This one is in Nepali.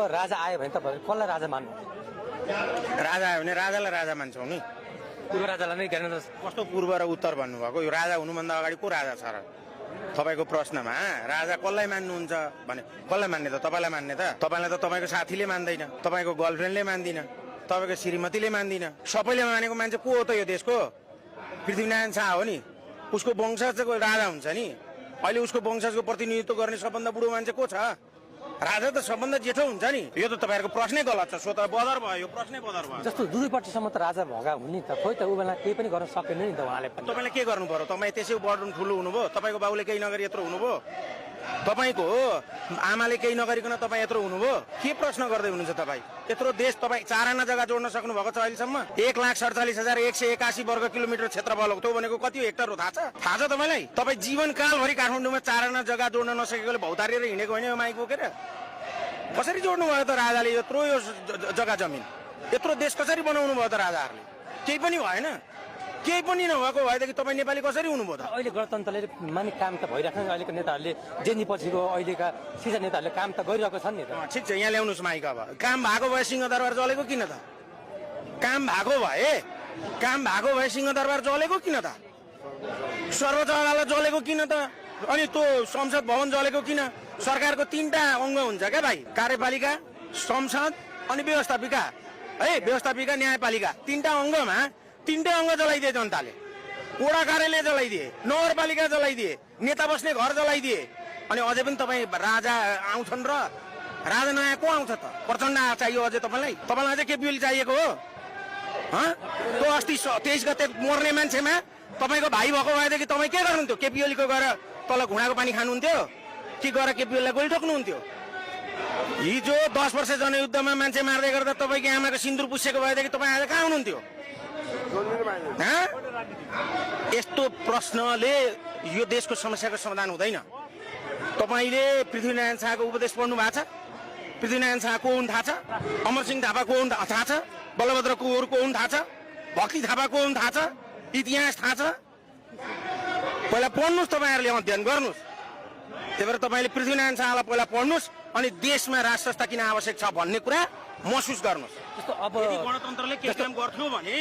राजा आयो भने तपाईहरु कसलाई राजा मान्नु? राजा आयो भने राजालाई राजा मान्छौँ नि। पूर्व राजालाई नै गर्न कस्तो पूर्व र उत्तर भन्नुभएको? यो राजा हुनुभन्दा अगाडि को राजा छ र? तपाईँको प्रश्नमा राजा कसलाई मान्नुहुन्छ भने कसलाई मान्ने त? तपाईँलाई मान्ने त? तपाईँलाई त तपाईँको साथीले मान्दैन, तपाईँको गर्लफ्रेन्डले मान्दिन, तपाईँको श्रीमतीले मान्दिन, सबैले मानेको मान्छे को हो त यो देशको? पृथ्वीनारायण शाह हो नि, उसको वंशजको राजा हुन्छ नि। अहिले उसको वंशजको प्रतिनिधित्व गर्ने सबभन्दा बुढो मान्छे को छ? राजा त सबभन्दा जेठो हुन्छ नि। यो त तपाईँहरूको प्रश्नै गलत छ। सो त बदर भयो, यो प्रश्नै बदर भयो। जस्तो दुईपट्टिसम्म त राजा भगा हुने त, खोइ त उ बेला केही पनि गर्न सकेन नि त उहाँले पनि। तपाईँले के गर्नु पर्यो? तपाईँ त्यसै बर्डन ठुलो हुनुभयो, तपाईँको बाबुले केही नगरी यत्रो हुनुभयो, तपाईँको आमाले केही नगरिकन तपाईँ यत्रो हुनुभयो। के प्रश्न गर्दै हुनुहुन्छ तपाईँ? यत्रो देश तपाईँ 4 आना जग्गा जोड्न सक्नु भएको छ अहिलेसम्म? 1,47,181 वर्ग किलोमिटर क्षेत्रफल हो। त्यो भनेको कति हेक्टर हो थाहा छ? थाहा छ तपाईँलाई? तपाईँ जीवनकालभरि काठमाडौँमा 4 आना जग्गा जोड्न नसकेकोले भौतारिएर हिँडेको होइन यो माइक बोकेर? कसरी जोड्नु भयो त राजाले यत्रो यो जग्गा जमिन? यत्रो देश कसरी बनाउनु भयो त राजाहरूले? केही पनि भएन। केही पनि नभएको भएदेखि तपाईँ नेपाली कसरी हुनुभयो त? अहिले गणतन्त्रले माने काम त भइरहेको छ। अहिलेको नेताहरूले जेनी पछिको अहिलेका सिजा नेताहरूले काम त गरिरहेको छन् नि त। ठिक छ, यहाँ ल्याउनुहोस् माइक। अब काम भएको भए सिंहदरबार जलेको किन त? काम भएको भए सिंहदरबार जलेको किन त? सर्वोच्च अदालत जलेको किन त? अनि त्यो संसद भवन जलेको किन? सरकारको 3टा अङ्ग हुन्छ क्या भाइ, कार्यपालिका, संसद अनि व्यवस्थापिका है, व्यवस्थापिका न्यायपालिका। 3टा अङ्गमा 3टै अङ्ग जलाइदिए जनताले। वडा कार्यालय जलाइदिए, नगरपालिका जलाइदिए, नेता बस्ने घर जलाइदिए। अनि अझै पनि तपाईँ राजा आउँछन् र राजा नयाँ को आउँछ त? प्रचण्ड चाहियो अझै तपाईँलाई? तपाईँलाई अझै केपी ओली चाहिएको हो? त्यो अस्ति 23 गते मर्ने मान्छेमा तपाईँको भाइ भएको भएदेखि तपाईँ के गर्नुहुन्थ्यो? केपी ओलीको गएर तल घुँडाको पानी खानुहुन्थ्यो कि गएर केपी ओलीलाई गोली ठोक्नुहुन्थ्यो? हिजो 10 वर्ष जनयुद्धमा मान्छे मार्दै गर्दा तपाईँको आमाको सिन्दुर पुसेको भएदेखि तपाईँ आज कहाँ हुनुहुन्थ्यो? यस्तो प्रश्नले यो देशको समस्याको समाधान हुँदैन। तपाईँले पृथ्वीनारायण शाहको उपदेश पढ्नु भएको छ? पृथ्वीनारायण शाह को हुन् थाहा छ? अमरसिंह थापा को हुन् थाहा छ? बलभद्र कुँवर को हुन् थाहा छ? भक्ति थापा को हुन् थाहा छ? इतिहास थाहा छ? पहिला पढ्नुहोस्, तपाईँहरूले अध्ययन गर्नुहोस्। त्यही भएर तपाईँले पृथ्वीनारायण शाहलाई पहिला पढ्नुहोस् अनि देशमा राष्ट्र संस्था किन आवश्यक छ भन्ने कुरा महसुस गर्नुहोस्। जस्तो अब गणतन्त्रले के काम गर्थ्यो भने